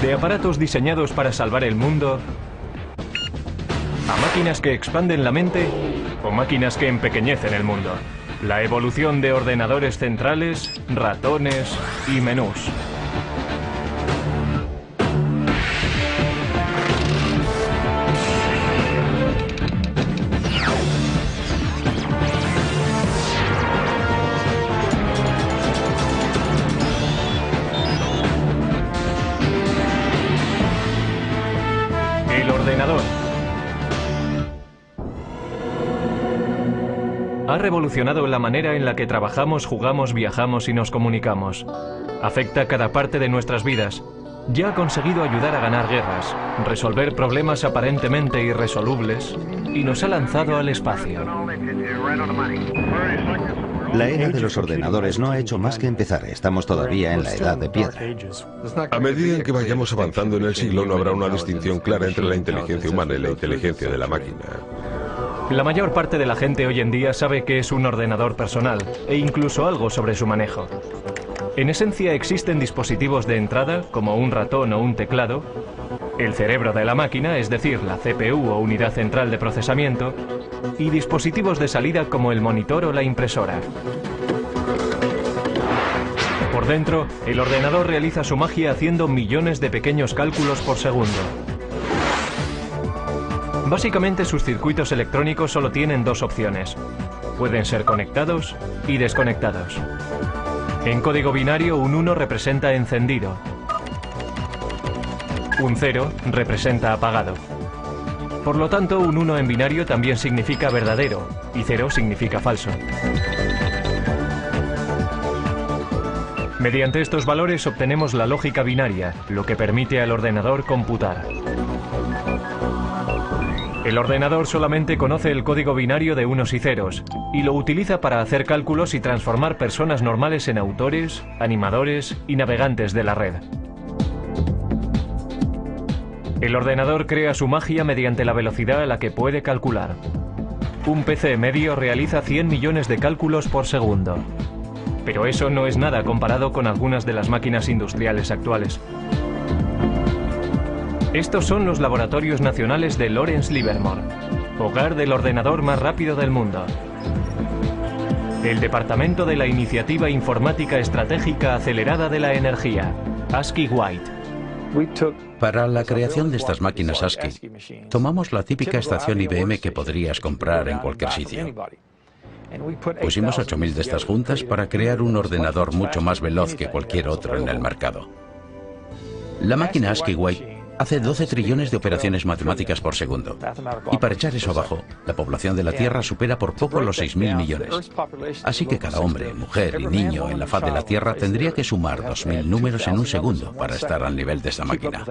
Desde aparatos diseñados para salvar el mundo, a máquinas que expanden la mente o máquinas que empequeñecen el mundo. La evolución de ordenadores centrales, ratones y menús. El ordenador ha revolucionado la manera en la que trabajamos, jugamos, viajamos y nos comunicamos. Afecta cada parte de nuestras vidas. Ya ha conseguido ayudar a ganar guerras, resolver problemas aparentemente irresolubles y nos ha lanzado al espacio. La era de los ordenadores no ha hecho más que empezar. Estamos todavía en la edad de piedra. A medida en que vayamos avanzando en el siglo, no habrá una distinción clara entre la inteligencia humana y la inteligencia de la máquina. La mayor parte de la gente hoy en día sabe qué es un ordenador personal e incluso algo sobre su manejo. En esencia existen dispositivos de entrada, como un ratón o un teclado, el cerebro de la máquina, es decir, la CPU o unidad central de procesamiento, y dispositivos de salida como el monitor o la impresora. Por dentro, el ordenador realiza su magia haciendo millones de pequeños cálculos por segundo. Básicamente sus circuitos electrónicos solo tienen dos opciones. Pueden ser conectados y desconectados. En código binario, un 1 representa encendido. Un 0 representa apagado. Por lo tanto, un 1 en binario también significa verdadero y 0 significa falso. Mediante estos valores obtenemos la lógica binaria, lo que permite al ordenador computar. El ordenador solamente conoce el código binario de unos y ceros y lo utiliza para hacer cálculos y transformar personas normales en autores, animadores y navegantes de la red. El ordenador crea su magia mediante la velocidad a la que puede calcular. Un PC medio realiza 100 millones de cálculos por segundo. Pero eso no es nada comparado con algunas de las máquinas industriales actuales. Estos son los laboratorios nacionales de Lawrence Livermore, hogar del ordenador más rápido del mundo. El Departamento de la Iniciativa Informática Estratégica Acelerada de la Energía, ASCII White. Para la creación de estas máquinas ASCII, tomamos la típica estación IBM que podrías comprar en cualquier sitio. Pusimos 8000 de estas juntas para crear un ordenador mucho más veloz que cualquier otro en el mercado. La máquina ASCII White hace 12 trillones de operaciones matemáticas por segundo. Y para echar eso abajo, la población de la Tierra supera por poco los 6.000 millones. Así que cada hombre, mujer y niño en la faz de la Tierra tendría que sumar 2.000 números en un segundo para estar al nivel de esta máquina.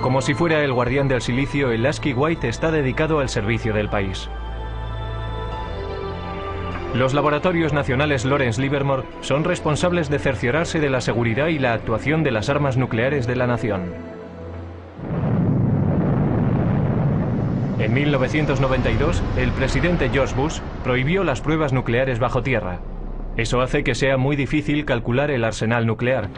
Como si fuera el guardián del silicio, el ASCII White está dedicado al servicio del país. Los laboratorios nacionales Lawrence Livermore son responsables de cerciorarse de la seguridad y la actuación de las armas nucleares de la nación. En 1992, el presidente George Bush prohibió las pruebas nucleares bajo tierra. Eso hace que sea muy difícil calcular el arsenal nuclear.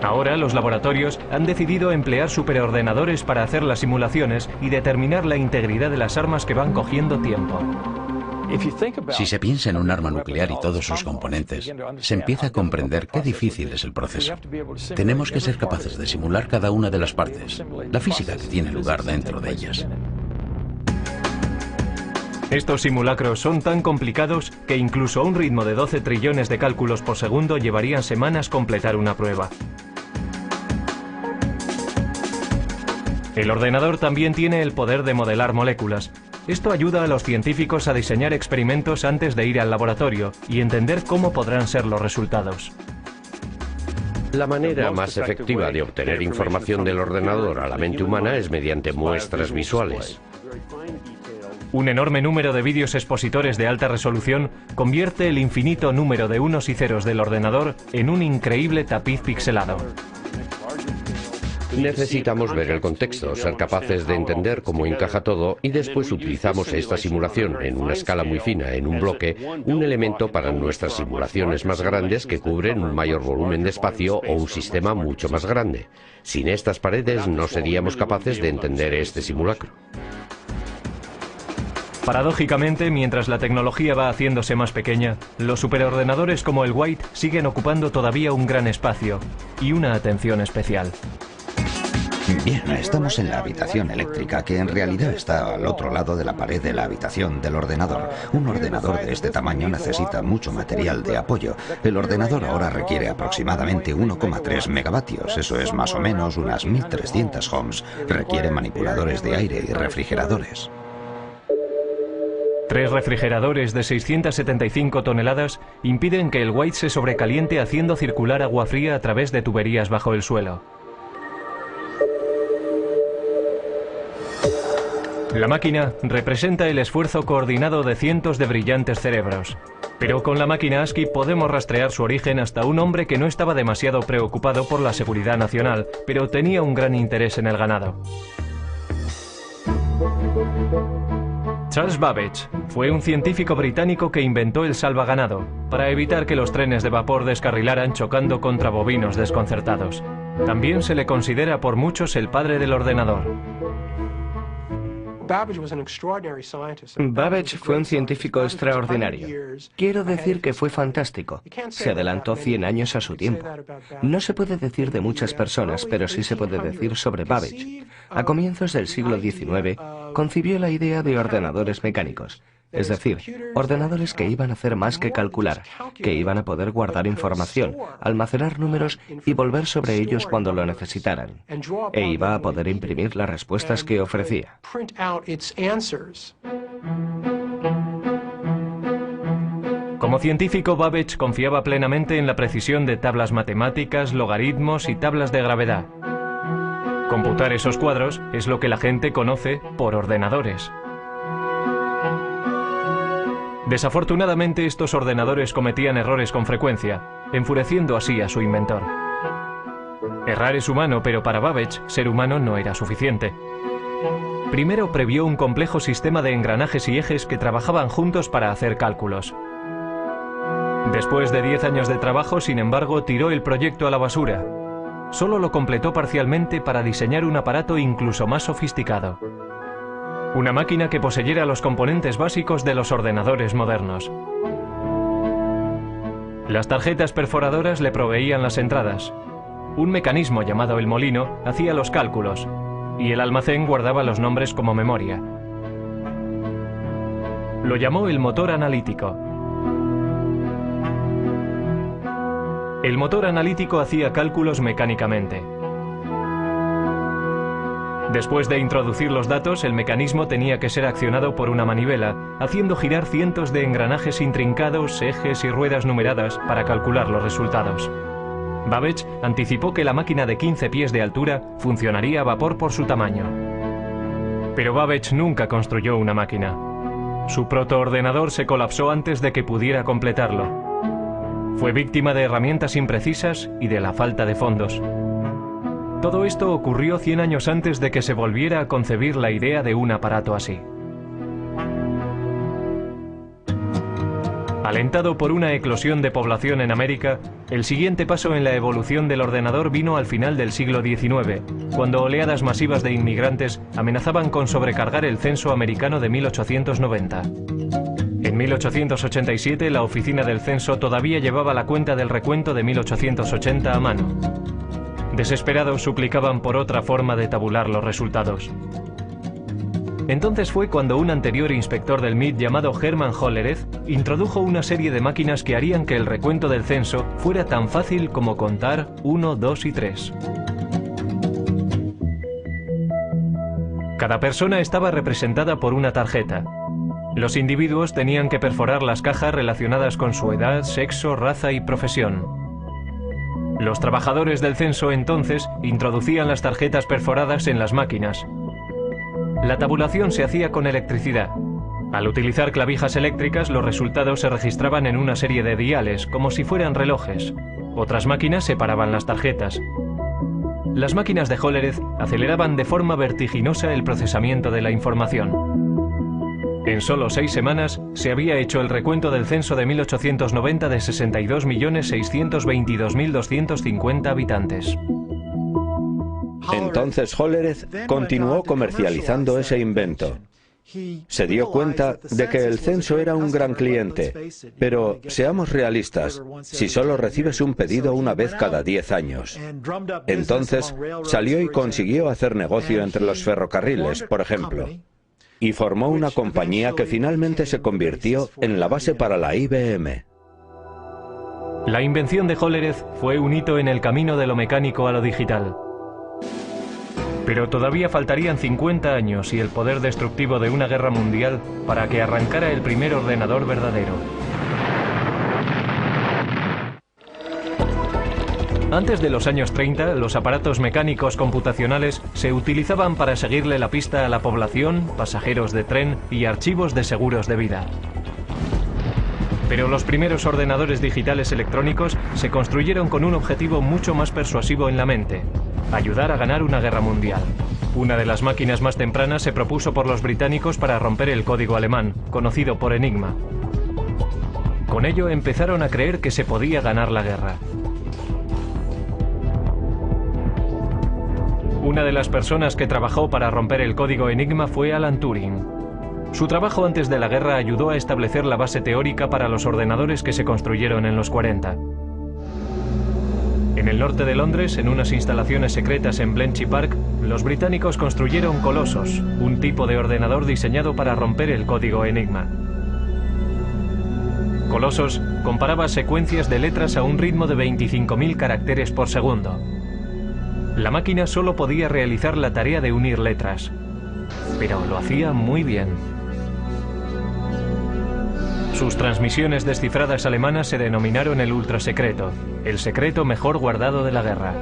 Ahora los laboratorios han decidido emplear superordenadores para hacer las simulaciones y determinar la integridad de las armas que van cogiendo tiempo. Si se piensa en un arma nuclear y todos sus componentes, se empieza a comprender qué difícil es el proceso. Tenemos que ser capaces de simular cada una de las partes, la física que tiene lugar dentro de ellas. Estos simulacros son tan complicados que incluso a un ritmo de 12 trillones de cálculos por segundo llevarían semanas completar una prueba. El ordenador también tiene el poder de modelar moléculas. Esto ayuda a los científicos a diseñar experimentos antes de ir al laboratorio y entender cómo podrán ser los resultados. La manera más efectiva de obtener información del ordenador a la mente humana es mediante muestras visuales. Un enorme número de vídeos expositores de alta resolución convierte el infinito número de unos y ceros del ordenador en un increíble tapiz pixelado. Necesitamos ver el contexto, ser capaces de entender cómo encaja todo y después utilizamos esta simulación en una escala muy fina, en un bloque, un elemento para nuestras simulaciones más grandes que cubren un mayor volumen de espacio o un sistema mucho más grande. Sin estas paredes no seríamos capaces de entender este simulacro. Paradójicamente, mientras la tecnología va haciéndose más pequeña, los superordenadores como el White siguen ocupando todavía un gran espacio y una atención especial. Bien, estamos en la habitación eléctrica, que en realidad está al otro lado de la pared de la habitación del ordenador. Un ordenador de este tamaño necesita mucho material de apoyo. El ordenador ahora requiere aproximadamente 1,3 megavatios, eso es más o menos unas 1300 ohms. Requiere manipuladores de aire y refrigeradores. 3 refrigeradores de 675 toneladas impiden que el White se sobrecaliente haciendo circular agua fría a través de tuberías bajo el suelo. La máquina representa el esfuerzo coordinado de cientos de brillantes cerebros. Pero con la máquina ASCII podemos rastrear su origen hasta un hombre que no estaba demasiado preocupado por la seguridad nacional, pero tenía un gran interés en el ganado. Charles Babbage fue un científico británico que inventó el salvaganado para evitar que los trenes de vapor descarrilaran chocando contra bovinos desconcertados. También se le considera por muchos el padre del ordenador. Babbage fue un científico extraordinario. Quiero decir que fue fantástico. Se adelantó 100 años a su tiempo. No se puede decir de muchas personas, pero sí se puede decir sobre Babbage. A comienzos del siglo XIX, concibió la idea de ordenadores mecánicos. Es decir, ordenadores que iban a hacer más que calcular, que iban a poder guardar información, almacenar números y volver sobre ellos cuando lo necesitaran. E iba a poder imprimir las respuestas que ofrecía. Como científico, Babbage confiaba plenamente en la precisión de tablas matemáticas, logaritmos y tablas de gravedad. Computar esos cuadros es lo que la gente conoce por ordenadores. Desafortunadamente, estos ordenadores cometían errores con frecuencia, enfureciendo así a su inventor. Errar es humano, pero para Babbage, ser humano no era suficiente. Primero previó un complejo sistema de engranajes y ejes que trabajaban juntos para hacer cálculos. Después de 10 años de trabajo, sin embargo, tiró el proyecto a la basura. Solo lo completó parcialmente para diseñar un aparato incluso más sofisticado. Una máquina que poseyera los componentes básicos de los ordenadores modernos. Las tarjetas perforadoras le proveían las entradas. Un mecanismo llamado el molino hacía los cálculos y el almacén guardaba los nombres como memoria. Lo llamó el motor analítico. El motor analítico hacía cálculos mecánicamente. Después de introducir los datos, el mecanismo tenía que ser accionado por una manivela, haciendo girar cientos de engranajes intrincados, ejes y ruedas numeradas para calcular los resultados. Babbage anticipó que la máquina de 15 pies de altura funcionaría a vapor por su tamaño. Pero Babbage nunca construyó una máquina. Su protoordenador se colapsó antes de que pudiera completarlo. Fue víctima de herramientas imprecisas y de la falta de fondos. Todo esto ocurrió 100 años antes de que se volviera a concebir la idea de un aparato así. Alentado por una eclosión de población en América, el siguiente paso en la evolución del ordenador vino al final del siglo XIX, cuando oleadas masivas de inmigrantes amenazaban con sobrecargar el censo americano de 1890. En 1887, la oficina del censo todavía llevaba la cuenta del recuento de 1880 a mano. Desesperados suplicaban por otra forma de tabular los resultados. Entonces fue cuando un anterior inspector del MIT llamado Hermann Hollerith introdujo una serie de máquinas que harían que el recuento del censo fuera tan fácil como contar 1, 2 y 3. Cada persona estaba representada por una tarjeta. Los individuos tenían que perforar las cajas relacionadas con su edad, sexo, raza y profesión. Los trabajadores del censo entonces introducían las tarjetas perforadas en las máquinas. La tabulación se hacía con electricidad. Al utilizar clavijas eléctricas, los resultados se registraban en una serie de diales, como si fueran relojes. Otras máquinas separaban las tarjetas. Las máquinas de Hollerith aceleraban de forma vertiginosa el procesamiento de la información. En solo 6 semanas se había hecho el recuento del censo de 1890 de 62.622.250 habitantes. Entonces Hollerith continuó comercializando ese invento. Se dio cuenta de que el censo era un gran cliente, pero seamos realistas, si solo recibes un pedido una vez cada 10 años. Entonces salió y consiguió hacer negocio entre los ferrocarriles, por ejemplo, y formó una compañía que finalmente se convirtió en la base para la IBM. La invención de Hollerith fue un hito en el camino de lo mecánico a lo digital. Pero todavía faltarían 50 años y el poder destructivo de una guerra mundial para que arrancara el primer ordenador verdadero. Antes de los años 30, los aparatos mecánicos computacionales se utilizaban para seguirle la pista a la población, pasajeros de tren y archivos de seguros de vida. Pero los primeros ordenadores digitales electrónicos se construyeron con un objetivo mucho más persuasivo en la mente: ayudar a ganar una guerra mundial. Una de las máquinas más tempranas se propuso por los británicos para romper el código alemán, conocido por Enigma. Con ello empezaron a creer que se podía ganar la guerra. Una de las personas que trabajó para romper el código Enigma fue Alan Turing. Su trabajo antes de la guerra ayudó a establecer la base teórica para los ordenadores que se construyeron en los 40. En el norte de Londres, en unas instalaciones secretas en Bletchley Park, los británicos construyeron Colossus, un tipo de ordenador diseñado para romper el código Enigma. Colossus comparaba secuencias de letras a un ritmo de 25.000 caracteres por segundo. La máquina solo podía realizar la tarea de unir letras, pero lo hacía muy bien. Sus transmisiones descifradas alemanas se denominaron el ultrasecreto, el secreto mejor guardado de la guerra.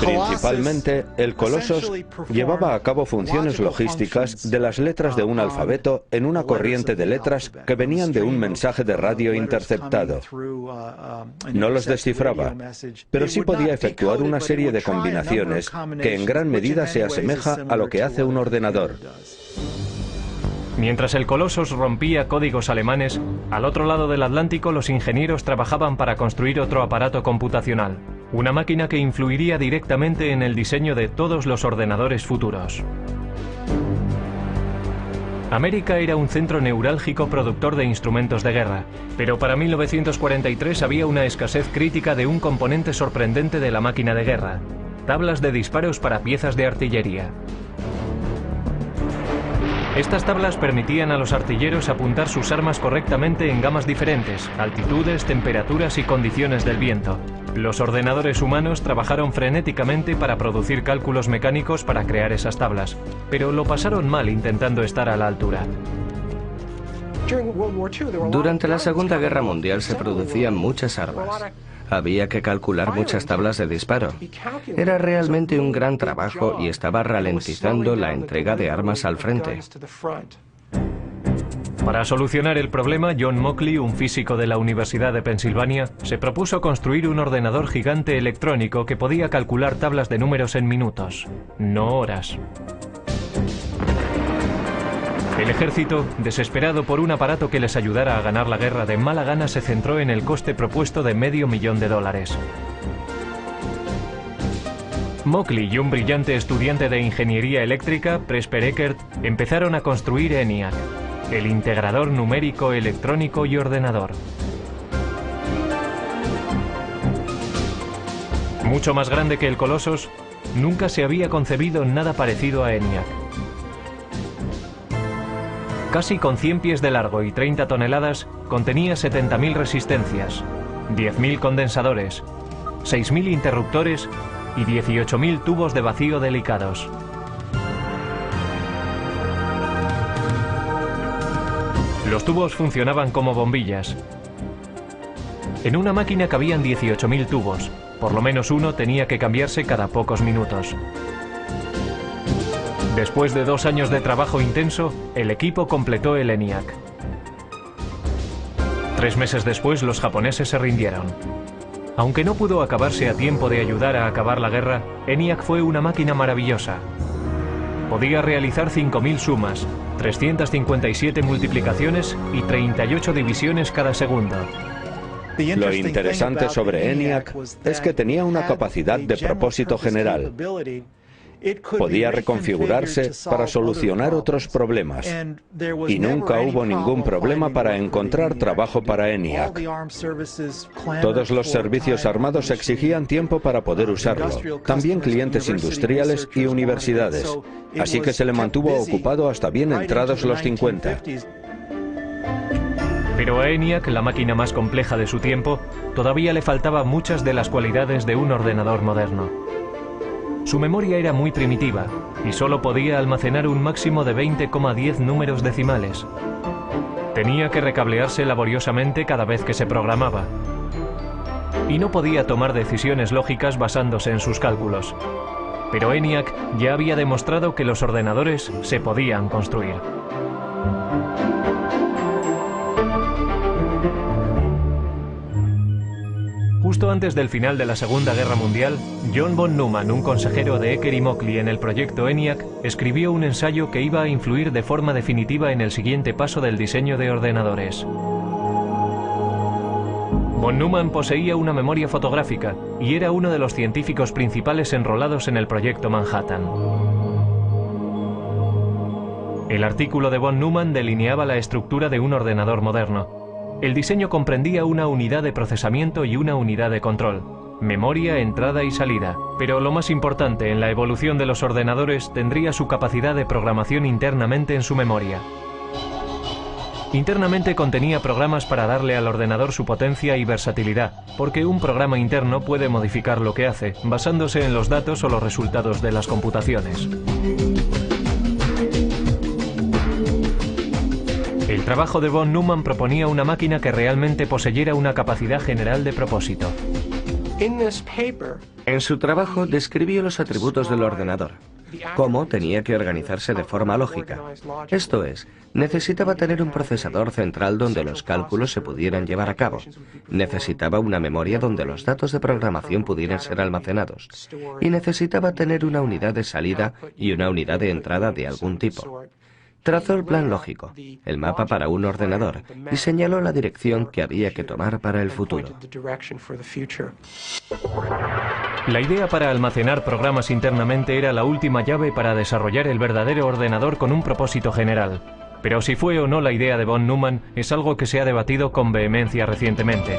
Principalmente, el Colossus llevaba a cabo funciones logísticas de las letras de un alfabeto en una corriente de letras que venían de un mensaje de radio interceptado. No los descifraba, pero sí podía efectuar una serie de combinaciones que en gran medida se asemeja a lo que hace un ordenador. Mientras el Colossus rompía códigos alemanes, al otro lado del Atlántico los ingenieros trabajaban para construir otro aparato computacional, una máquina que influiría directamente en el diseño de todos los ordenadores futuros. América era un centro neurálgico productor de instrumentos de guerra, pero para 1943 había una escasez crítica de un componente sorprendente de la máquina de guerra: tablas de disparos para piezas de artillería. Estas tablas permitían a los artilleros apuntar sus armas correctamente en gamas diferentes, altitudes, temperaturas y condiciones del viento. Los ordenadores humanos trabajaron frenéticamente para producir cálculos mecánicos para crear esas tablas, pero lo pasaron mal intentando estar a la altura. Durante la Segunda Guerra Mundial se producían muchas armas. Había que calcular muchas tablas de disparo. Era realmente un gran trabajo y estaba ralentizando la entrega de armas al frente. Para solucionar el problema, John Mauchly, un físico de la Universidad de Pensilvania, se propuso construir un ordenador gigante electrónico que podía calcular tablas de números en minutos, no horas. El ejército, desesperado por un aparato que les ayudara a ganar la guerra, de mala gana se centró en el coste propuesto de $500,000. Mauchly y un brillante estudiante de ingeniería eléctrica, Presper Eckert, empezaron a construir ENIAC, el integrador numérico, electrónico y ordenador. Mucho más grande que el Colossus, nunca se había concebido nada parecido a ENIAC. Casi con 100 pies de largo y 30 toneladas, contenía 70.000 resistencias, 10.000 condensadores, 6.000 interruptores y 18.000 tubos de vacío delicados. Los tubos funcionaban como bombillas. En una máquina cabían 18.000 tubos, por lo menos uno tenía que cambiarse cada pocos minutos. Después de 2 años de trabajo intenso, el equipo completó el ENIAC. 3 meses después, los japoneses se rindieron. Aunque no pudo acabarse a tiempo de ayudar a acabar la guerra, ENIAC fue una máquina maravillosa. Podía realizar 5000 sumas, 357 multiplicaciones y 38 divisiones cada segundo. Lo interesante sobre ENIAC es que tenía una capacidad de propósito general. Podía reconfigurarse para solucionar otros problemas. Y nunca hubo ningún problema para encontrar trabajo para ENIAC. Todos los servicios armados exigían tiempo para poder usarlo. También clientes industriales y universidades. Así que se le mantuvo ocupado hasta bien entrados los 50. Pero a ENIAC, la máquina más compleja de su tiempo, todavía le faltaban muchas de las cualidades de un ordenador moderno. Su memoria era muy primitiva y solo podía almacenar un máximo de 20,10 números decimales. Tenía que recablearse laboriosamente cada vez que se programaba. Y no podía tomar decisiones lógicas basándose en sus cálculos. Pero ENIAC ya había demostrado que los ordenadores se podían construir. Justo antes del final de la Segunda Guerra Mundial, John von Neumann, un consejero de Ecker y Mockley en el proyecto ENIAC, escribió un ensayo que iba a influir de forma definitiva en el siguiente paso del diseño de ordenadores. Von Neumann poseía una memoria fotográfica y era uno de los científicos principales enrolados en el proyecto Manhattan. El artículo de von Neumann delineaba la estructura de un ordenador moderno. El diseño comprendía una unidad de procesamiento y una unidad de control, memoria, entrada y salida. Pero lo más importante en la evolución de los ordenadores tendría su capacidad de programación internamente en su memoria. Internamente contenía programas para darle al ordenador su potencia y versatilidad, porque un programa interno puede modificar lo que hace, basándose en los datos o los resultados de las computaciones. El trabajo de von Neumann proponía una máquina que realmente poseyera una capacidad general de propósito. En su trabajo describió los atributos del ordenador, cómo tenía que organizarse de forma lógica. Esto es, necesitaba tener un procesador central donde los cálculos se pudieran llevar a cabo. Necesitaba una memoria donde los datos de programación pudieran ser almacenados. Y necesitaba tener una unidad de salida y una unidad de entrada de algún tipo. Trazó el plan lógico, el mapa para un ordenador, y señaló la dirección que había que tomar para el futuro. La idea para almacenar programas internamente era la última llave para desarrollar el verdadero ordenador con un propósito general. Pero si fue o no la idea de von Neumann es algo que se ha debatido con vehemencia recientemente.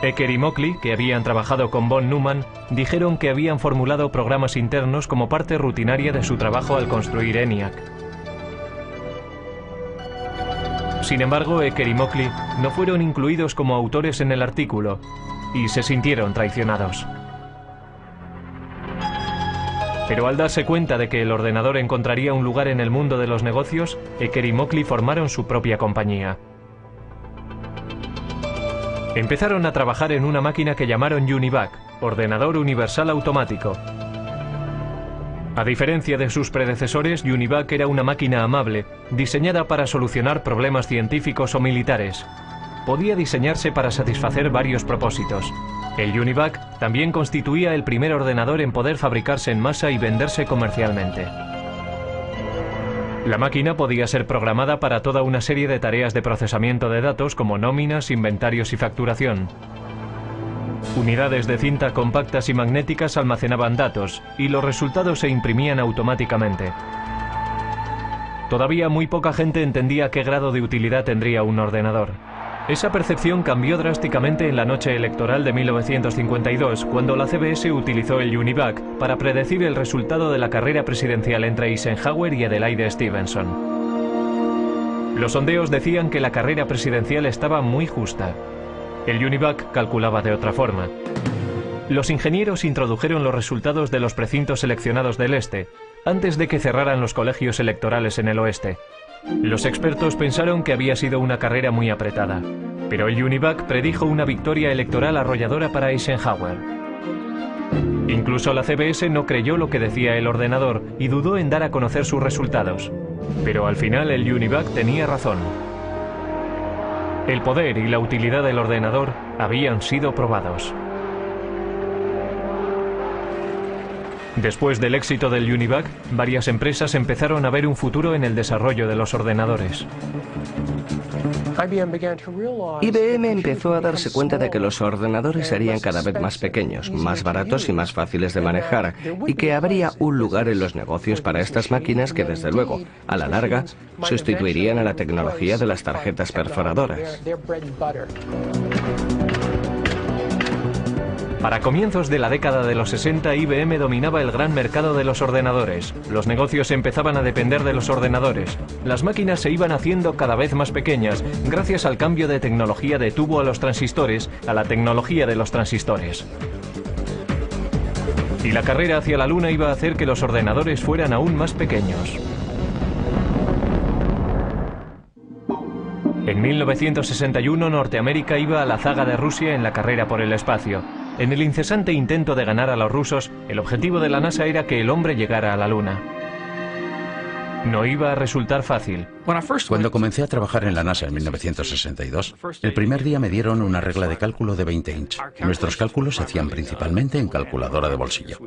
Ecker y Mockley, que habían trabajado con von Neumann, dijeron que habían formulado programas internos como parte rutinaria de su trabajo al construir ENIAC. Sin embargo, Ecker y Mockley no fueron incluidos como autores en el artículo y se sintieron traicionados. Pero al darse cuenta de que el ordenador encontraría un lugar en el mundo de los negocios, Ecker y Mockley formaron su propia compañía. Empezaron a trabajar en una máquina que llamaron UNIVAC, Ordenador Universal Automático. A diferencia de sus predecesores, UNIVAC era una máquina amable, diseñada para solucionar problemas científicos o militares. Podía diseñarse para satisfacer varios propósitos. El UNIVAC también constituía el primer ordenador en poder fabricarse en masa y venderse comercialmente. La máquina podía ser programada para toda una serie de tareas de procesamiento de datos como nóminas, inventarios y facturación. Unidades de cinta compactas y magnéticas almacenaban datos y los resultados se imprimían automáticamente. Todavía muy poca gente entendía qué grado de utilidad tendría un ordenador. Esa percepción cambió drásticamente en la noche electoral de 1952, cuando la CBS utilizó el UNIVAC para predecir el resultado de la carrera presidencial entre Eisenhower y Adelaide Stevenson. Los sondeos decían que la carrera presidencial estaba muy justa. El UNIVAC calculaba de otra forma. Los ingenieros introdujeron los resultados de los precintos seleccionados del este, antes de que cerraran los colegios electorales en el oeste. Los expertos pensaron que había sido una carrera muy apretada, pero el UNIVAC predijo una victoria electoral arrolladora para Eisenhower. Incluso la CBS no creyó lo que decía el ordenador y dudó en dar a conocer sus resultados. Pero al final el UNIVAC tenía razón. El poder y la utilidad del ordenador habían sido probados. Después del éxito del Univac, varias empresas empezaron a ver un futuro en el desarrollo de los ordenadores. IBM empezó a darse cuenta de que los ordenadores serían cada vez más pequeños, más baratos y más fáciles de manejar, y que habría un lugar en los negocios para estas máquinas que, desde luego, a la larga, sustituirían a la tecnología de las tarjetas perforadoras. Para comienzos de la década de los 60, IBM dominaba el gran mercado de los ordenadores. Los negocios empezaban a depender de los ordenadores. Las máquinas se iban haciendo cada vez más pequeñas, gracias al cambio de tecnología de tubo a los transistores, a la tecnología de los transistores. Y la carrera hacia la Luna iba a hacer que los ordenadores fueran aún más pequeños. En 1961, Norteamérica iba a la zaga de Rusia en la carrera por el espacio. En el incesante intento de ganar a los rusos, el objetivo de la NASA era que el hombre llegara a la Luna. No iba a resultar fácil. Cuando comencé a trabajar en la NASA en 1962, el primer día me dieron una regla de cálculo de 20 inch. Nuestros cálculos se hacían principalmente en calculadora de bolsillo.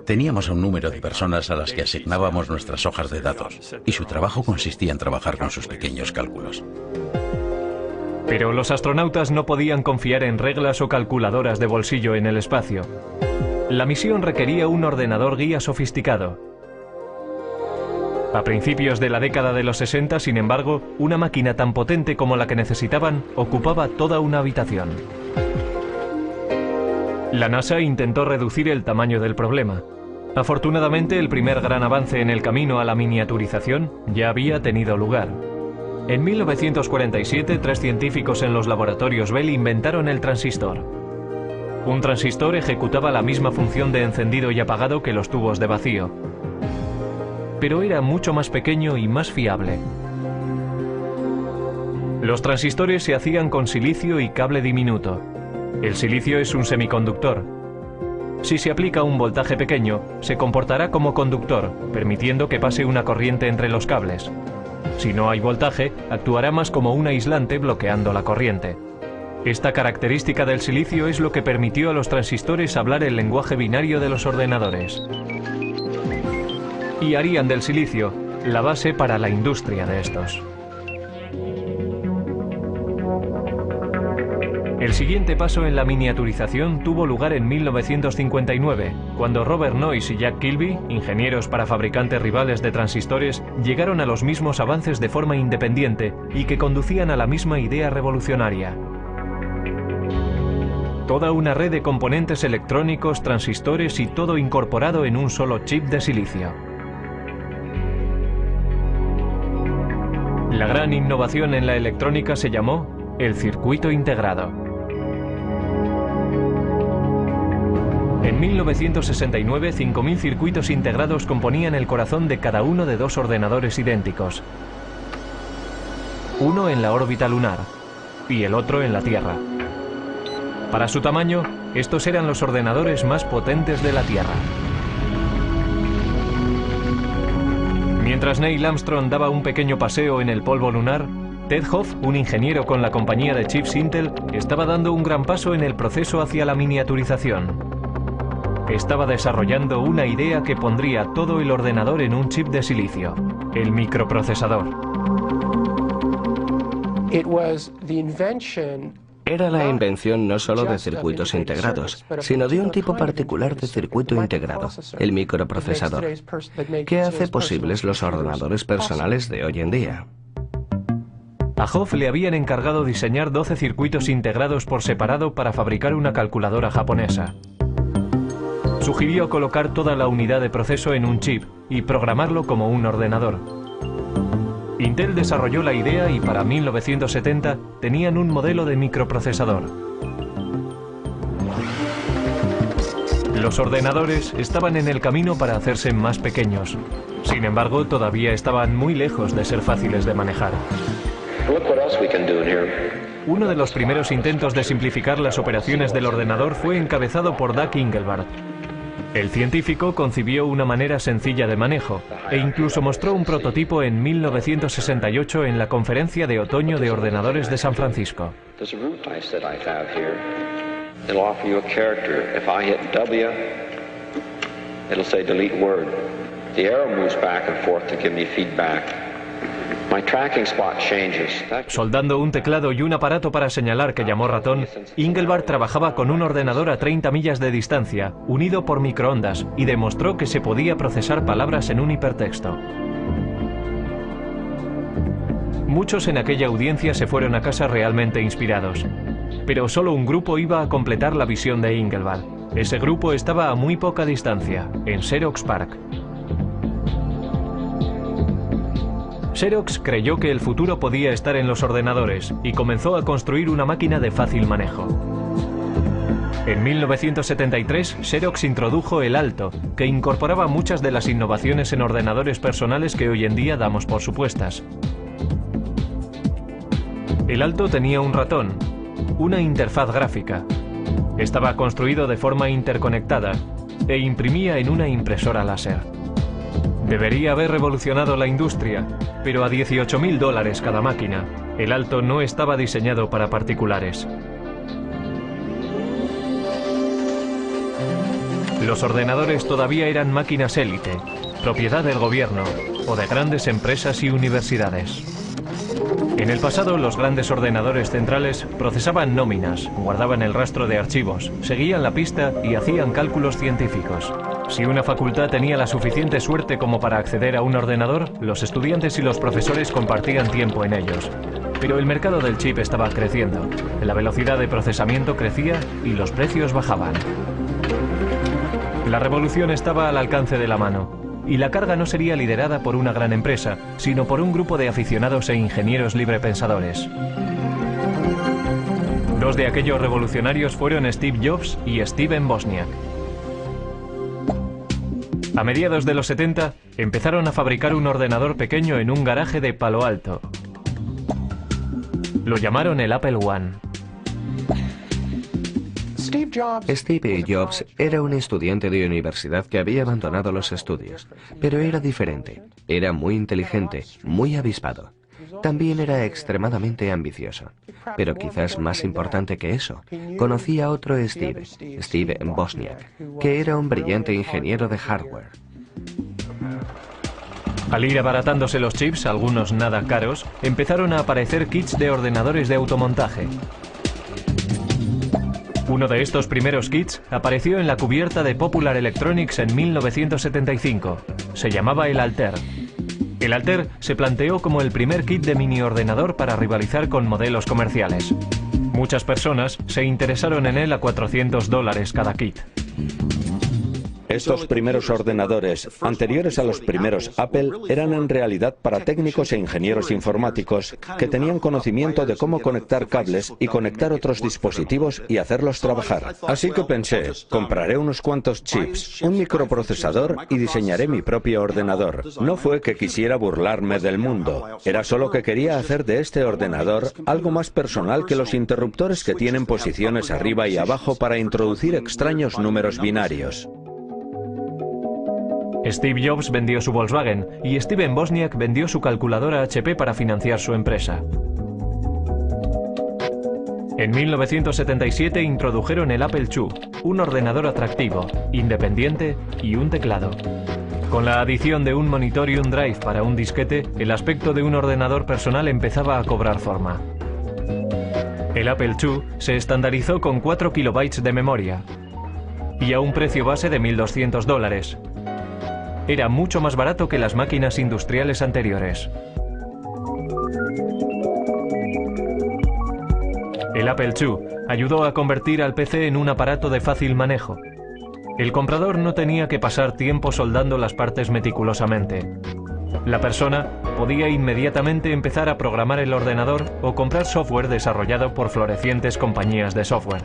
Teníamos un número de personas a las que asignábamos nuestras hojas de datos, y su trabajo consistía en trabajar con sus pequeños cálculos. Pero los astronautas no podían confiar en reglas o calculadoras de bolsillo en el espacio. La misión requería un ordenador guía sofisticado. A principios de la década de los 60, sin embargo, una máquina tan potente como la que necesitaban ocupaba toda una habitación. La NASA intentó reducir el tamaño del problema. Afortunadamente, el primer gran avance en el camino a la miniaturización ya había tenido lugar. En 1947, 3 científicos en los laboratorios Bell inventaron el transistor. Un transistor ejecutaba la misma función de encendido y apagado que los tubos de vacío, pero era mucho más pequeño y más fiable. Los transistores se hacían con silicio y cable diminuto. El silicio es un semiconductor. Si se aplica un voltaje pequeño, se comportará como conductor, permitiendo que pase una corriente entre los cables. Si no hay voltaje, actuará más como un aislante bloqueando la corriente. Esta característica del silicio es lo que permitió a los transistores hablar el lenguaje binario de los ordenadores. Y harían del silicio la base para la industria de estos. El siguiente paso en la miniaturización tuvo lugar en 1959, cuando Robert Noyce y Jack Kilby, ingenieros para fabricantes rivales de transistores, llegaron a los mismos avances de forma independiente y que conducían a la misma idea revolucionaria. Toda una red de componentes electrónicos, transistores y todo incorporado en un solo chip de silicio. La gran innovación en la electrónica se llamó el circuito integrado. En 1969, 5.000 circuitos integrados componían el corazón de cada uno de 2 ordenadores idénticos. Uno en la órbita lunar y el otro en la Tierra. Para su tamaño, estos eran los ordenadores más potentes de la Tierra. Mientras Neil Armstrong daba un pequeño paseo en el polvo lunar, Ted Hoff, un ingeniero con la compañía de chips Intel, estaba dando un gran paso en el proceso hacia la miniaturización. Estaba desarrollando una idea que pondría todo el ordenador en un chip de silicio, el microprocesador. Era la invención no solo de circuitos integrados, sino de un tipo particular de circuito integrado, el microprocesador, que hace posibles los ordenadores personales de hoy en día. A Hoff le habían encargado diseñar 12 circuitos integrados por separado para fabricar una calculadora japonesa. Sugirió colocar toda la unidad de proceso en un chip y programarlo como un ordenador. Intel desarrolló la idea y para 1970 tenían un modelo de microprocesador. Los ordenadores estaban en el camino para hacerse más pequeños. Sin embargo, todavía estaban muy lejos de ser fáciles de manejar. Uno de los primeros intentos de simplificar las operaciones del ordenador fue encabezado por Doug Engelbart. El científico concibió una manera sencilla de manejo e incluso mostró un prototipo en 1968 en la Conferencia de Otoño de Ordenadores de San Francisco. Soldando un teclado y un aparato para señalar que llamó ratón, Engelbart trabajaba con un ordenador a 30 millas de distancia, unido por microondas, y demostró que se podía procesar palabras en un hipertexto. Muchos en aquella audiencia se fueron a casa realmente inspirados, pero solo un grupo iba a completar la visión de Engelbart. Ese grupo estaba a muy poca distancia, en Xerox PARC. Xerox creyó que el futuro podía estar en los ordenadores y comenzó a construir una máquina de fácil manejo. En 1973, Xerox introdujo el Alto, que incorporaba muchas de las innovaciones en ordenadores personales que hoy en día damos por supuestas. El Alto tenía un ratón, una interfaz gráfica, estaba construido de forma interconectada e imprimía en una impresora láser. Debería haber revolucionado la industria, pero a $18.000 cada máquina. El Alto no estaba diseñado para particulares. Los ordenadores todavía eran máquinas élite, propiedad del gobierno o de grandes empresas y universidades. En el pasado, los grandes ordenadores centrales procesaban nóminas, guardaban el rastro de archivos, seguían la pista y hacían cálculos científicos. Si una facultad tenía la suficiente suerte como para acceder a un ordenador, los estudiantes y los profesores compartían tiempo en ellos. Pero el mercado del chip estaba creciendo, la velocidad de procesamiento crecía y los precios bajaban. La revolución estaba al alcance de la mano. Y la carga no sería liderada por una gran empresa, sino por un grupo de aficionados e ingenieros librepensadores. Dos de aquellos revolucionarios fueron Steve Jobs y Steven Wozniak. A mediados de los 70, empezaron a fabricar un ordenador pequeño en un garaje de Palo Alto. Lo llamaron el Apple I. Steve Jobs era un estudiante de universidad que había abandonado los estudios, pero era diferente. Era muy inteligente, muy avispado. También era extremadamente ambicioso. Pero quizás más importante que eso, conocía a otro Steve Wozniak, que era un brillante ingeniero de hardware. Al ir abaratándose los chips, algunos nada caros, empezaron a aparecer kits de ordenadores de automontaje. Uno de estos primeros kits apareció en la cubierta de Popular Electronics en 1975. Se llamaba el Altair. El Altair se planteó como el primer kit de mini ordenador para rivalizar con modelos comerciales. Muchas personas se interesaron en él a $400 cada kit. Estos primeros ordenadores, anteriores a los primeros Apple, eran en realidad para técnicos e ingenieros informáticos que tenían conocimiento de cómo conectar cables y conectar otros dispositivos y hacerlos trabajar. Así que pensé, compraré unos cuantos chips, un microprocesador y diseñaré mi propio ordenador. No fue que quisiera burlarme del mundo, era solo que quería hacer de este ordenador algo más personal que los interruptores que tienen posiciones arriba y abajo para introducir extraños números binarios. Steve Jobs vendió su Volkswagen y Steven Wozniak vendió su calculadora HP para financiar su empresa. En 1977 introdujeron el Apple II, un ordenador atractivo, independiente y un teclado. Con la adición de un monitor y un drive para un disquete, el aspecto de un ordenador personal empezaba a cobrar forma. El Apple II se estandarizó con 4 kilobytes de memoria y a un precio base de $1.200. Era mucho más barato que las máquinas industriales anteriores. El Apple II ayudó a convertir al PC en un aparato de fácil manejo. El comprador no tenía que pasar tiempo soldando las partes meticulosamente. La persona podía inmediatamente empezar a programar el ordenador o comprar software desarrollado por florecientes compañías de software.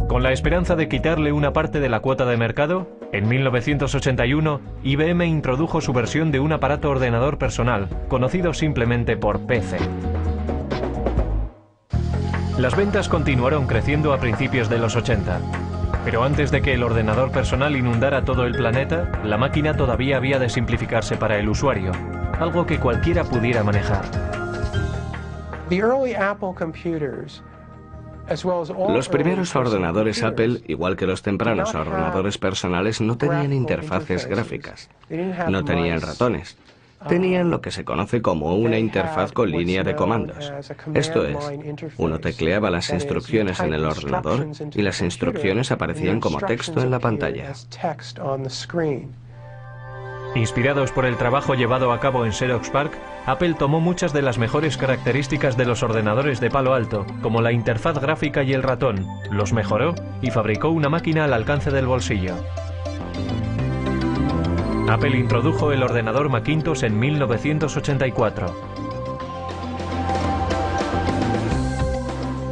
Con la esperanza de quitarle una parte de la cuota de mercado, en 1981 IBM introdujo su versión de un aparato ordenador personal, conocido simplemente por PC. Las ventas continuaron creciendo a principios de los 80. Pero antes de que el ordenador personal inundara todo el planeta, la máquina todavía había de simplificarse para el usuario, algo que cualquiera pudiera manejar. Los primeros ordenadores Apple, igual que los tempranos ordenadores personales, no tenían interfaces gráficas, no tenían ratones. Tenían lo que se conoce como una interfaz con línea de comandos. Esto es, uno tecleaba las instrucciones en el ordenador y las instrucciones aparecían como texto en la pantalla. Inspirados por el trabajo llevado a cabo en Xerox PARC, Apple tomó muchas de las mejores características de los ordenadores de Palo Alto, como la interfaz gráfica y el ratón, los mejoró y fabricó una máquina al alcance del bolsillo. Apple introdujo el ordenador Macintosh en 1984.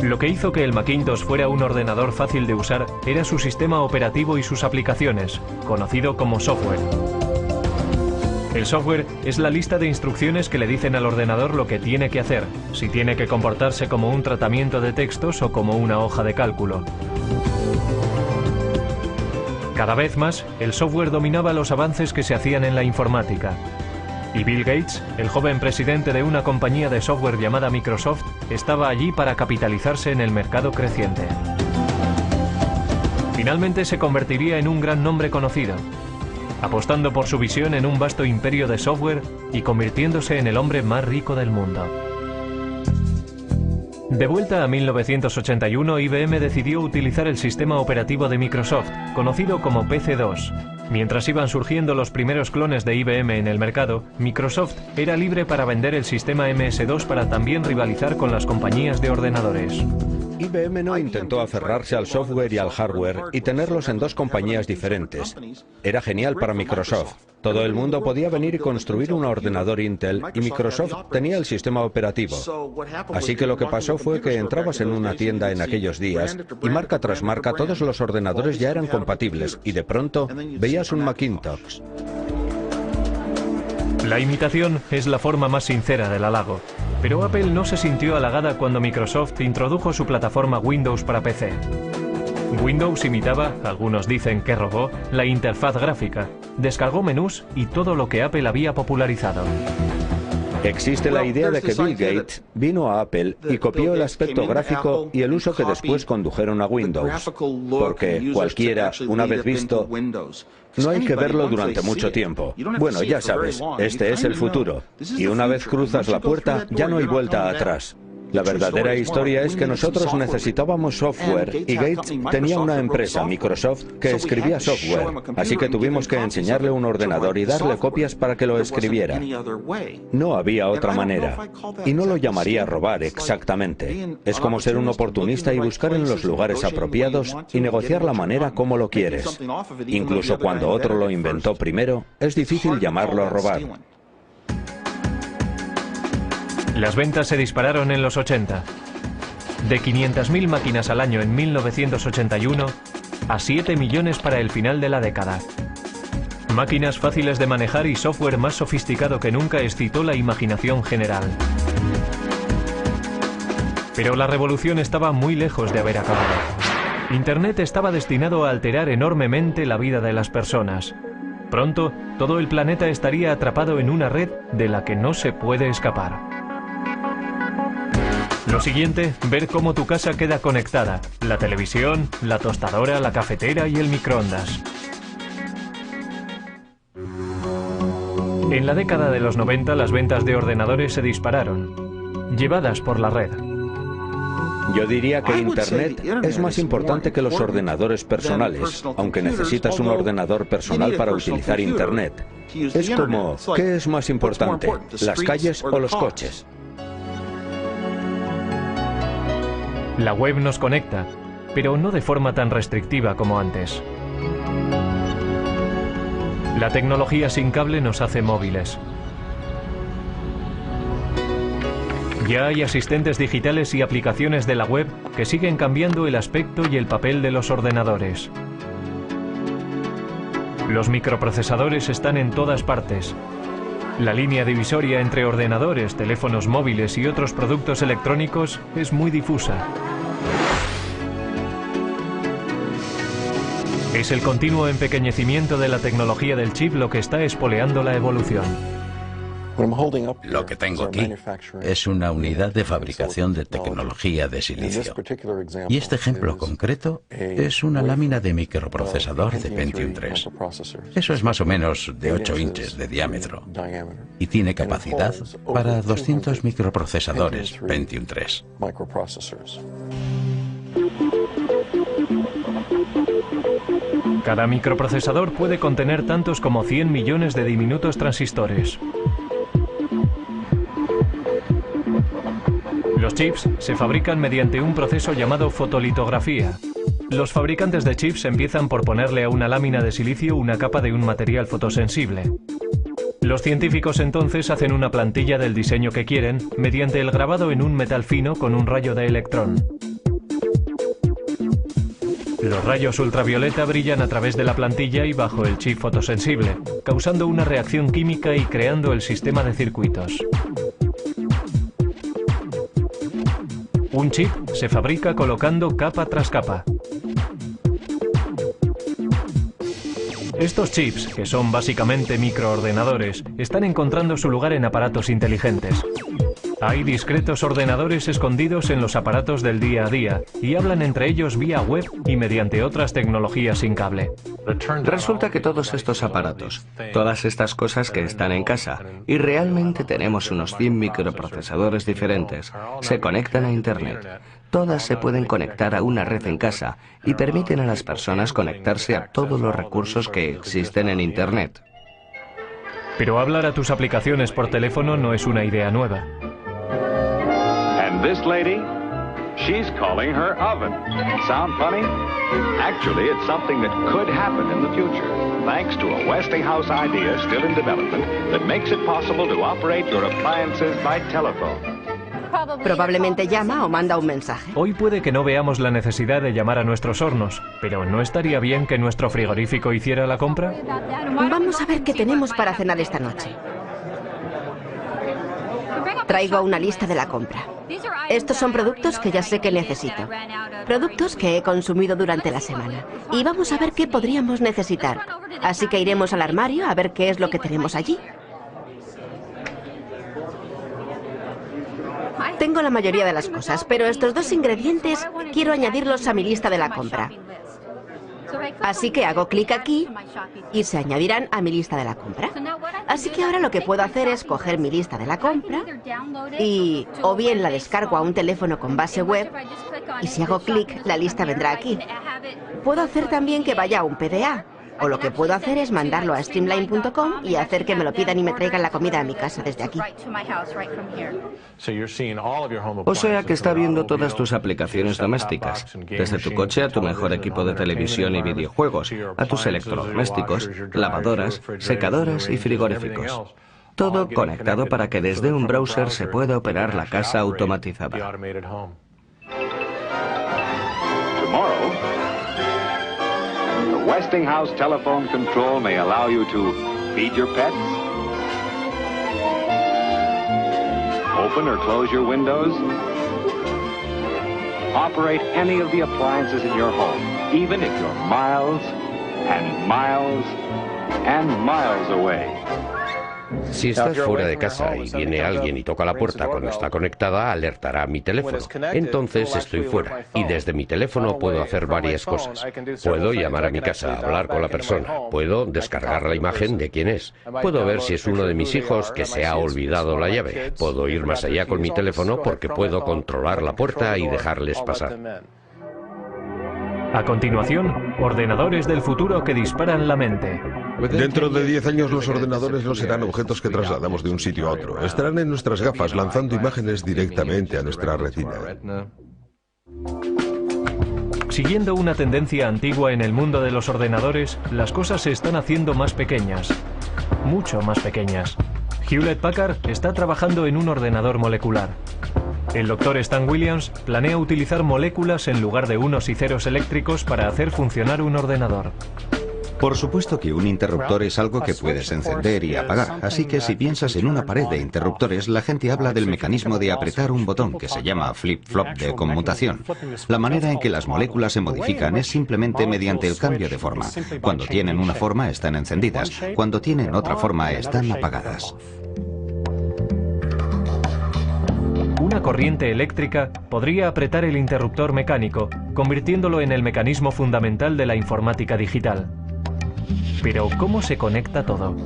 Lo que hizo que el Macintosh fuera un ordenador fácil de usar era su sistema operativo y sus aplicaciones, conocido como software. El software es la lista de instrucciones que le dicen al ordenador lo que tiene que hacer, si tiene que comportarse como un tratamiento de textos o como una hoja de cálculo. Cada vez más, el software dominaba los avances que se hacían en la informática. Y Bill Gates, el joven presidente de una compañía de software llamada Microsoft, estaba allí para capitalizarse en el mercado creciente. Finalmente se convertiría en un gran nombre conocido, apostando por su visión en un vasto imperio de software y convirtiéndose en el hombre más rico del mundo. De vuelta a 1981, IBM decidió utilizar el sistema operativo de Microsoft, conocido como PC-2. Mientras iban surgiendo los primeros clones de IBM en el mercado, Microsoft era libre para vender el sistema MS-2 para también rivalizar con las compañías de ordenadores. IBM no intentó aferrarse al software y al hardware y tenerlos en dos compañías diferentes. Era genial para Microsoft. Todo el mundo podía venir y construir un ordenador Intel y Microsoft tenía el sistema operativo. Así que lo que pasó fue que entrabas en una tienda en aquellos días y marca tras marca todos los ordenadores ya eran compatibles y de pronto veías un Macintosh. La imitación es la forma más sincera del halago, pero Apple no se sintió halagada cuando Microsoft introdujo su plataforma Windows para PC. Windows imitaba, algunos dicen que robó, la interfaz gráfica, descargó menús y todo lo que Apple había popularizado. Existe la idea de que Bill Gates vino a Apple y copió el aspecto gráfico y el uso que después condujeron a Windows, porque cualquiera, una vez visto, no hay que verlo durante mucho tiempo. Bueno, ya sabes, este es el futuro, y una vez cruzas la puerta, ya no hay vuelta atrás. La verdadera historia es que nosotros necesitábamos software y Gates tenía una empresa, Microsoft, que escribía software, así que tuvimos que enseñarle un ordenador y darle copias para que lo escribiera. No había otra manera, y no lo llamaría robar exactamente. Es como ser un oportunista y buscar en los lugares apropiados y negociar la manera como lo quieres. Incluso cuando otro lo inventó primero, es difícil llamarlo robar. Las ventas se dispararon en los 80. De 500.000 máquinas al año en 1981 a 7 millones para el final de la década. Máquinas fáciles de manejar y software más sofisticado que nunca excitó la imaginación general. Pero la revolución estaba muy lejos de haber acabado. Internet estaba destinado a alterar enormemente la vida de las personas. Pronto, todo el planeta estaría atrapado en una red de la que no se puede escapar. Lo siguiente, ver cómo tu casa queda conectada. La televisión, la tostadora, la cafetera y el microondas. En la década de los 90 las ventas de ordenadores se dispararon, llevadas por la red. Yo diría que Internet es más importante que los ordenadores personales, aunque necesitas un ordenador personal para utilizar Internet. Es como, ¿qué es más importante? ¿Las calles o los coches? La web nos conecta, pero no de forma tan restrictiva como antes. La tecnología sin cable nos hace móviles. Ya hay asistentes digitales y aplicaciones de la web que siguen cambiando el aspecto y el papel de los ordenadores. Los microprocesadores están en todas partes. La línea divisoria entre ordenadores, teléfonos móviles y otros productos electrónicos es muy difusa. Es el continuo empequeñecimiento de la tecnología del chip lo que está espoleando la evolución. Lo que tengo aquí es una unidad de fabricación de tecnología de silicio. Y este ejemplo concreto es una lámina de microprocesador de Pentium 3. Eso es más o menos de 8 inches de diámetro. Y tiene capacidad para 200 microprocesadores Pentium 3. Cada microprocesador puede contener tantos como 100 millones de diminutos transistores. Los chips se fabrican mediante un proceso llamado fotolitografía. Los fabricantes de chips empiezan por ponerle a una lámina de silicio una capa de un material fotosensible. Los científicos entonces hacen una plantilla del diseño que quieren mediante el grabado en un metal fino con un rayo de electrón. Los rayos ultravioleta brillan a través de la plantilla y bajo el chip fotosensible, causando una reacción química y creando el sistema de circuitos. Un chip se fabrica colocando capa tras capa. Estos chips, que son básicamente microordenadores, están encontrando su lugar en aparatos inteligentes. Hay discretos ordenadores escondidos en los aparatos del día a día y hablan entre ellos vía web y mediante otras tecnologías sin cable. Resulta que todos estos aparatos, todas estas cosas que están en casa, y realmente tenemos unos 100 microprocesadores diferentes, se conectan a Internet. Todas se pueden conectar a una red en casa y permiten a las personas conectarse a todos los recursos que existen en Internet. Pero hablar a tus aplicaciones por teléfono no es una idea nueva. And this lady, she's calling her oven. Sound funny? Actually, it's something that could happen in the future, thanks to a Westinghouse idea still in development that makes it possible to operate your appliances by telephone. Probablemente llama o manda un mensaje. Hoy puede que no veamos la necesidad de llamar a nuestros hornos, pero ¿no estaría bien que nuestro frigorífico hiciera la compra? Vamos a ver qué tenemos para cenar esta noche. Traigo una lista de la compra. Estos son productos que ya sé que necesito. Productos que he consumido durante la semana. Y vamos a ver qué podríamos necesitar. Así que iremos al armario a ver qué es lo que tenemos allí. Tengo la mayoría de las cosas, pero estos dos ingredientes quiero añadirlos a mi lista de la compra. Así que hago clic aquí y se añadirán a mi lista de la compra. Así que ahora lo que puedo hacer es coger mi lista de la compra y o bien la descargo a un teléfono con base web y si hago clic la lista vendrá aquí. Puedo hacer también que vaya a un PDA. O lo que puedo hacer es mandarlo a streamline.com y hacer que me lo pidan y me traigan la comida a mi casa desde aquí. O sea que está viendo todas tus aplicaciones domésticas, desde tu coche a tu mejor equipo de televisión y videojuegos, a tus electrodomésticos, lavadoras, secadoras y frigoríficos. Todo conectado para que desde un browser se pueda operar la casa automatizada. Westinghouse telephone control may allow you to feed your pets, open or close your windows, operate any of the appliances in your home, even if you're miles and miles and miles away. Si estás fuera de casa y viene alguien y toca la puerta cuando está conectada, alertará a mi teléfono. Entonces estoy fuera y desde mi teléfono puedo hacer varias cosas. Puedo llamar a mi casa, hablar con la persona. Puedo descargar la imagen de quién es. Puedo ver si es uno de mis hijos que se ha olvidado la llave. Puedo ir más allá con mi teléfono porque puedo controlar la puerta y dejarles pasar. A continuación, ordenadores del futuro que disparan la mente. Dentro de 10 años los ordenadores no serán objetos que trasladamos de un sitio a otro. Estarán en nuestras gafas lanzando imágenes directamente a nuestra retina. Siguiendo una tendencia antigua en el mundo de los ordenadores, las cosas se están haciendo más pequeñas. Mucho más pequeñas. Hewlett Packard está trabajando en un ordenador molecular. El Dr. Stan Williams planea utilizar moléculas en lugar de unos y ceros eléctricos para hacer funcionar un ordenador. Por supuesto que un interruptor es algo que puedes encender y apagar, así que si piensas en una pared de interruptores, la gente habla del mecanismo de apretar un botón que se llama flip-flop de conmutación. La manera en que las moléculas se modifican es simplemente mediante el cambio de forma. Cuando tienen una forma están encendidas, cuando tienen otra forma están apagadas. Una corriente eléctrica podría apretar el interruptor mecánico, convirtiéndolo en el mecanismo fundamental de la informática digital. Pero, ¿cómo se conecta todo?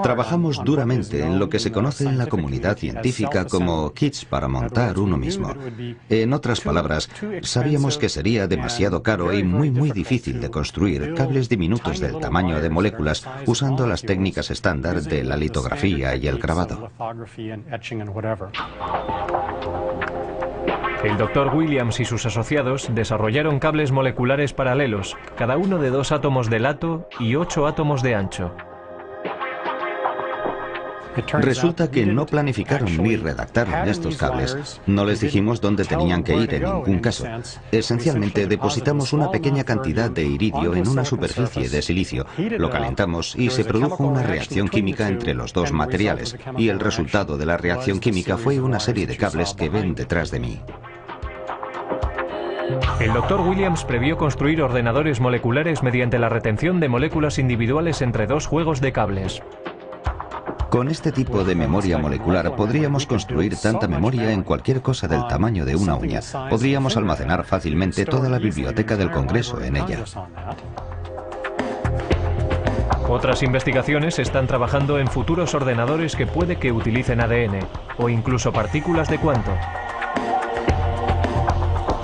Trabajamos duramente en lo que se conoce en la comunidad científica como kits para montar uno mismo. En otras palabras, sabíamos que sería demasiado caro y muy difícil de construir cables diminutos del tamaño de moléculas usando las técnicas estándar de la litografía y el grabado. El Dr. Williams y sus asociados desarrollaron cables moleculares paralelos, cada uno de 2 átomos de lato y 8 átomos de ancho. Resulta que no planificaron ni redactaron estos cables. No les dijimos dónde tenían que ir en ningún caso. Esencialmente depositamos una pequeña cantidad de iridio en una superficie de silicio, lo calentamos y se produjo una reacción química entre los dos materiales, y el resultado de la reacción química fue una serie de cables que ven detrás de mí. El Dr. Williams previó construir ordenadores moleculares mediante la retención de moléculas individuales entre 2 juegos de cables. Con este tipo de memoria molecular podríamos construir tanta memoria en cualquier cosa del tamaño de una uña. Podríamos almacenar fácilmente toda la biblioteca del Congreso en ella. Otras investigaciones están trabajando en futuros ordenadores que puede que utilicen ADN o incluso partículas de cuanto.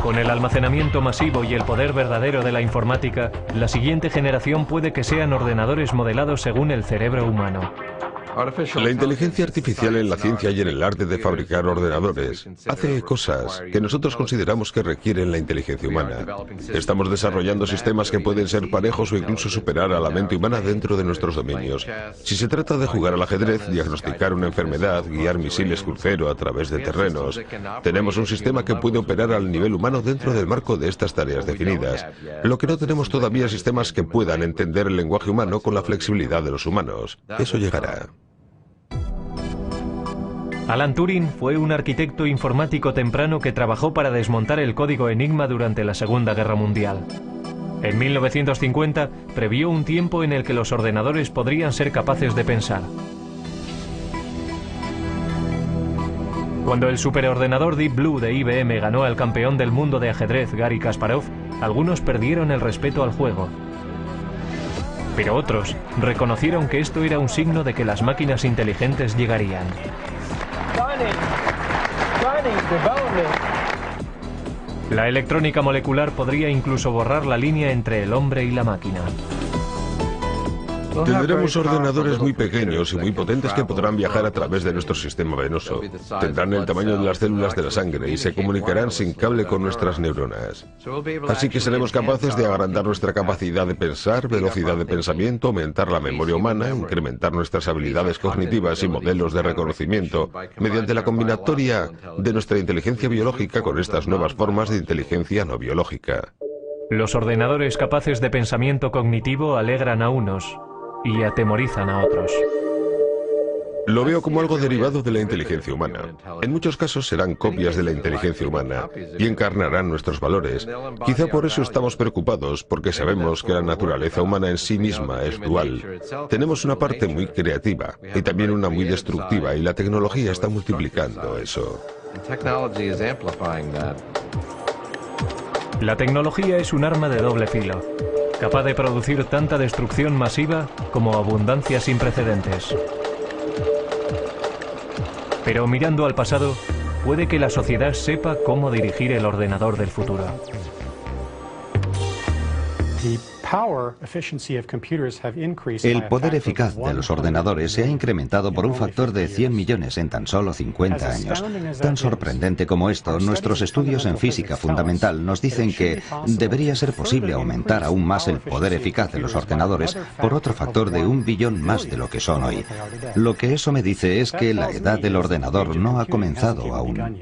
Con el almacenamiento masivo y el poder verdadero de la informática, la siguiente generación puede que sean ordenadores modelados según el cerebro humano. La inteligencia artificial en la ciencia y en el arte de fabricar ordenadores hace cosas que nosotros consideramos que requieren la inteligencia humana. Estamos desarrollando sistemas que pueden ser parejos o incluso superar a la mente humana dentro de nuestros dominios. Si se trata de jugar al ajedrez, diagnosticar una enfermedad, guiar misiles crucero a través de terrenos, tenemos un sistema que puede operar al nivel humano dentro del marco de estas tareas definidas. Lo que no tenemos todavía es sistemas que puedan entender el lenguaje humano con la flexibilidad de los humanos. Eso llegará. Alan Turing fue un arquitecto informático temprano que trabajó para desmontar el código Enigma durante la Segunda Guerra Mundial. En 1950 previó un tiempo en el que los ordenadores podrían ser capaces de pensar. Cuando el superordenador Deep Blue de IBM ganó al campeón del mundo de ajedrez Garry Kasparov, algunos perdieron el respeto al juego. Pero otros reconocieron que esto era un signo de que las máquinas inteligentes llegarían. La electrónica molecular podría incluso borrar la línea entre el hombre y la máquina. Tendremos ordenadores muy pequeños y muy potentes que podrán viajar a través de nuestro sistema venoso. Tendrán el tamaño de las células de la sangre y se comunicarán sin cable con nuestras neuronas. Así que seremos capaces de agrandar nuestra capacidad de pensar, velocidad de pensamiento, aumentar la memoria humana, incrementar nuestras habilidades cognitivas y modelos de reconocimiento mediante la combinatoria de nuestra inteligencia biológica con estas nuevas formas de inteligencia no biológica. Los ordenadores capaces de pensamiento cognitivo alegran a unos y atemorizan a otros. Lo veo como algo derivado de la inteligencia humana. En muchos casos serán copias de la inteligencia humana y encarnarán nuestros valores. Quizá por eso estamos preocupados, porque sabemos que la naturaleza humana en sí misma es dual. Tenemos una parte muy creativa y también una muy destructiva, y la tecnología está multiplicando eso. La tecnología es un arma de doble filo, capaz de producir tanta destrucción masiva como abundancia sin precedentes. Pero mirando al pasado, puede que la sociedad sepa cómo dirigir el ordenador del futuro. El poder eficaz de los ordenadores se ha incrementado por un factor de 100 millones en tan solo 50 años. Tan sorprendente como esto, nuestros estudios en física fundamental nos dicen que debería ser posible aumentar aún más el poder eficaz de los ordenadores por otro factor de 1 billón más de lo que son hoy. Lo que eso me dice es que la edad del ordenador no ha comenzado aún.